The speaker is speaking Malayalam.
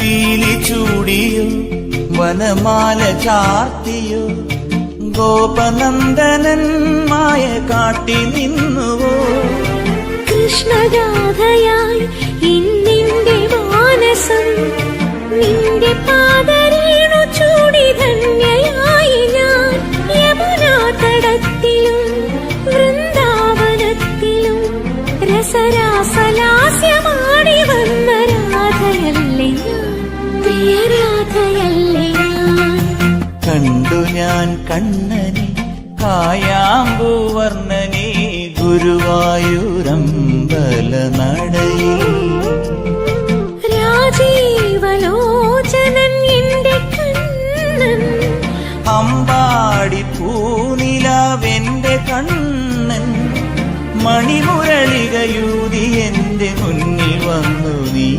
പീലി ചൂടിയോ വനമാല ചാർത്തിയോ ഗോപനന്ദനൻ മായ കാട്ടി നിന്നുവോ കൃഷ്ണഗാഥയായി ഇന്നിന്റെ മാനസം നിന്റെ പാദരേണു ചൂടി ധന്യയായി ഞാൻ യമുനാ തടത്തിലും വൃന്ദാവനത്തിലും രസരാസലാസ്യമാടി വന്ന രാധയല്ലേ ഞാൻ പ്രിയരാധയല്ലേ ഞാൻ കണ്ടു ഞാൻ കണ്ണനെ കായാമ്പൂവർണ്ണനെ ഗുരുവായൂരമ്പല നടയിൽ രാജീവലോചനൻ എന്റെ കണ്ണൻ അമ്പാടി പൂനിലാവെന്റെ കണ്ണൻ മണിമുരളികയൂതി എന്റെ മുന്നിൽ വന്നു നീ